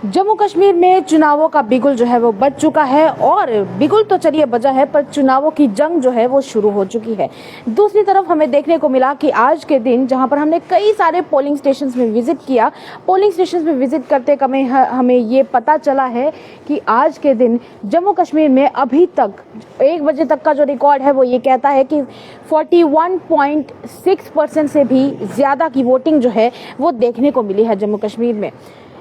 जम्मू कश्मीर में चुनावों का बिगुल जो है वो बज चुका है और बिगुल तो चलिए बजा है पर चुनावों की जंग जो है वो शुरू हो चुकी है। दूसरी तरफ हमें देखने को मिला कि आज के दिन जहां पर हमने कई सारे पोलिंग स्टेशंस में विजिट किया, पोलिंग स्टेशंस में विजिट करते हमें ये पता चला है कि आज के दिन जम्मू कश्मीर में अभी तक 1 बजे तक का जो रिकॉर्ड है वो ये कहता है कि 41.6% से भी ज़्यादा की वोटिंग जो है वो देखने को मिली है जम्मू कश्मीर में।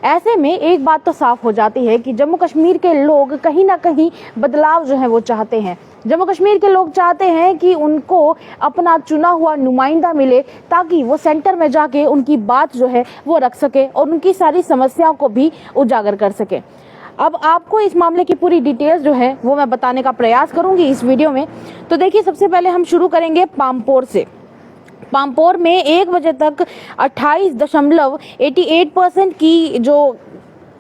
ऐसे में एक बात तो साफ हो जाती है कि जम्मू कश्मीर के लोग कहीं ना कहीं बदलाव जो है वो चाहते हैं। जम्मू कश्मीर के लोग चाहते हैं कि उनको अपना चुना हुआ नुमाइंदा मिले ताकि वो सेंटर में जाके उनकी बात जो है वो रख सके और उनकी सारी समस्याओं को भी उजागर कर सके। अब आपको इस मामले की पूरी डिटेल्स जो है वो मैं बताने का प्रयास करूंगी इस वीडियो में। तो देखिए, सबसे पहले हम शुरू करेंगे पामपोर से। पामपोर में 1 बजे तक 28.88% की जो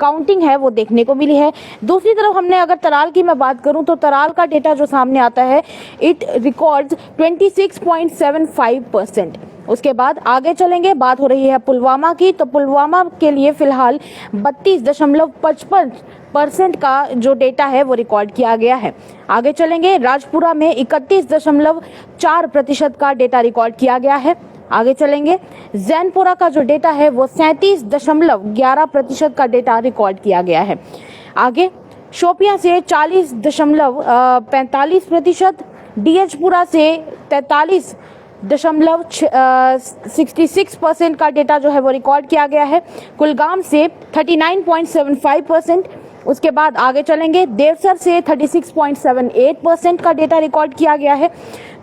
काउंटिंग है वो देखने को मिली है। दूसरी तरफ हमने अगर तराल की मैं बात करूं तो तराल का डेटा जो सामने आता है इट रिकॉर्ड्स 26.75%। उसके बाद आगे चलेंगे, बात हो रही है पुलवामा की, तो पुलवामा के लिए फिलहाल 32.55% का जो डेटा है वो रिकॉर्ड किया गया है। आगे चलेंगे, राजपुरा में 31.4% का डेटा रिकॉर्ड किया गया है। आगे चलेंगे, जैनपुरा का जो डेटा है वो 37.11% का डेटा रिकॉर्ड किया गया है। आगे शोपियां से 40.45%, डीएचपुरा से 43.66% का डेटा जो है वो रिकॉर्ड किया गया है। कुलगाम से 39.75%। उसके बाद आगे चलेंगे, देवसर से 36.78% का डेटा रिकॉर्ड किया गया है।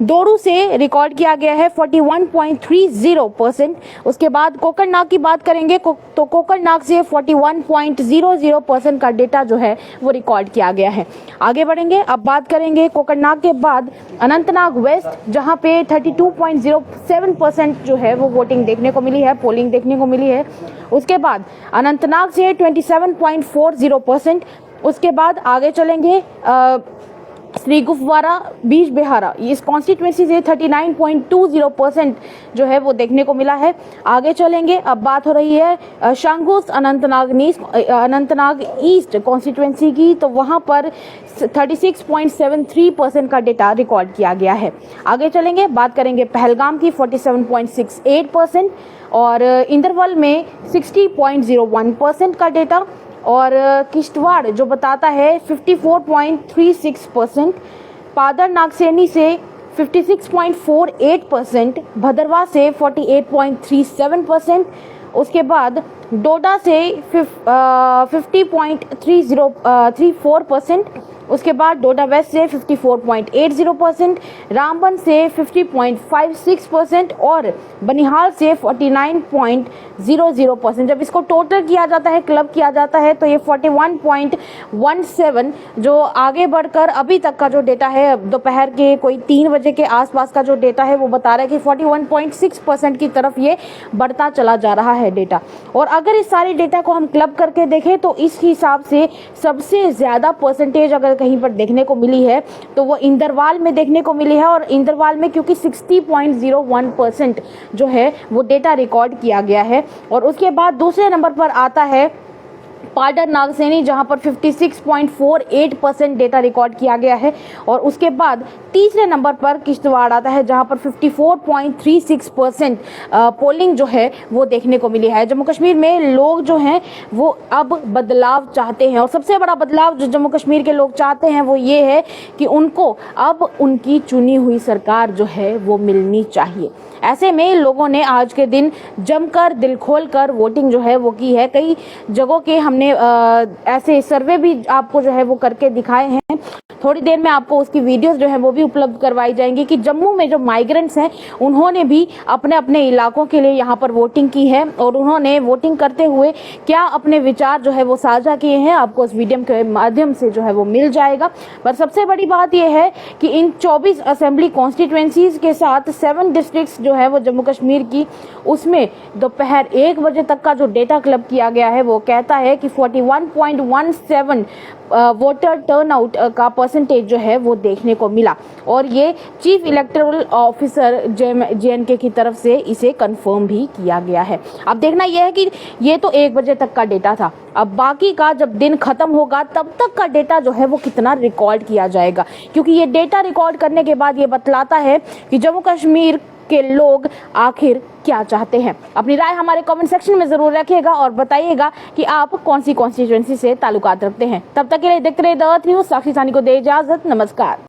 दोरू से रिकॉर्ड किया गया है 41.30%। उसके बाद कोकरनाग की बात करेंगे तो कोकरनाग से 41.00% का डेटा जो है वो रिकॉर्ड किया गया है। आगे बढ़ेंगे, अब बात करेंगे कोकरनाग के बाद अनंतनाग वेस्ट, जहां पे 32.07% जो है वो वोटिंग देखने को मिली है, पोलिंग देखने को मिली है। उसके बाद अनंतनाग से 27.40%। उसके बाद आगे चलेंगे श्री गुफवारा बीज बिहारा, इस कॉन्स्टिट्यूएंसी से 39.20% जो है वो देखने को मिला है। आगे चलेंगे, अब बात हो रही है शांगुस अनंतनाग ईस्ट कॉन्स्टिट्यूएंसी की, तो वहां पर 36.73% का डेटा रिकॉर्ड किया गया है। आगे चलेंगे, बात करेंगे पहलगाम की 47.68% और इंदरवल में 60.01% का डेटा, और किश्तवाड़ जो बताता है 54.36%, पादर नागसैनी से 56.48%, भदरवा से 48.37%। उसके बाद डोडा से 50.34%। उसके बाद डोडा वेस्ट से 54.80%, रामबन से 50.56% और बनिहाल से 49.00%। जब इसको टोटल किया जाता है, क्लब किया जाता है, तो ये 41.17 जो आगे बढ़कर अभी तक का जो डेटा है दोपहर के कोई 3 बजे के आसपास का जो डेटा है वो बता रहा है कि 41.6% की तरफ ये बढ़ता चला जा रहा है डेटा। और अगर इस सारे डेटा को हम क्लब करके देखें तो इस हिसाब से सबसे ज़्यादा परसेंटेज अगर कहीं पर देखने को मिली है तो वो इंदरवाल में देखने को मिली है। और इंदरवाल में क्योंकि 60.01% जो है वो डेटा रिकॉर्ड किया गया है। और उसके बाद दूसरे नंबर पर आता है पाडर नागसैनी, जहां पर 56.48% डेटा रिकॉर्ड किया गया है। और उसके बाद तीसरे नंबर पर किश्तवाड़ आता है, जहां पर 54.36% पोलिंग जो है वो देखने को मिली है। जम्मू कश्मीर में लोग जो हैं वो अब बदलाव चाहते हैं और सबसे बड़ा बदलाव जो जम्मू कश्मीर के लोग चाहते हैं वो ये है कि उनको अब उनकी चुनी हुई सरकार जो है वो मिलनी चाहिए। ऐसे में लोगों ने आज के दिन जमकर दिल खोल कर वोटिंग जो है वो की है। कई जगहों के हमने ऐसे सर्वे भी आपको जो है वो करके दिखाए हैं। थोड़ी देर में आपको उसकी वीडियोस जो है वो भी उपलब्ध करवाई जाएंगी कि जम्मू में जो माइग्रेंट्स हैं उन्होंने भी अपने अपने इलाकों के लिए यहाँ पर वोटिंग की है और उन्होंने वोटिंग करते हुए क्या अपने विचार जो है वो साझा किए हैं, आपको इस वीडियो के माध्यम से जो है वो मिल जाएगा। पर सबसे बड़ी बात यह है कि इन 24 असेंबली कॉन्स्टिट्यूएंसीज के साथ 7 डिस्ट्रिक्ट्स जो जो है वो जम्मू कश्मीर की, उसमें दोपहर 1 बजे तक का जो डेटा क्लब किया गया है वो कहता है कि 41.17 वोटर टर्नआउट का परसेंटेज जो है वो देखने को मिला, और ये चीफ इलेक्टोरल ऑफिसर JNK की तरफ से इसे कंफर्म भी किया गया है। अब देखना यह है कि ये तो 1 बजे तक का डेटा था, अब बाकी का जब दिन खत्म होगा तब तक का डेटा जो है वो कितना रिकॉर्ड किया जाएगा, क्योंकि ये डेटा रिकॉर्ड करने के बाद ये बतलाता है कि जम्मू कश्मीर के लोग आखिर क्या चाहते हैं। अपनी राय हमारे कमेंट सेक्शन में जरूर रखिएगा और बताइएगा कि आप कौन सी कॉन्स्टिट्यूएंसी से ताल्लुकात रखते हैं। तब तक के लिए देखते रहिए द अर्थ न्यूज़। साक्षी सानी को दे इजाजत, नमस्कार।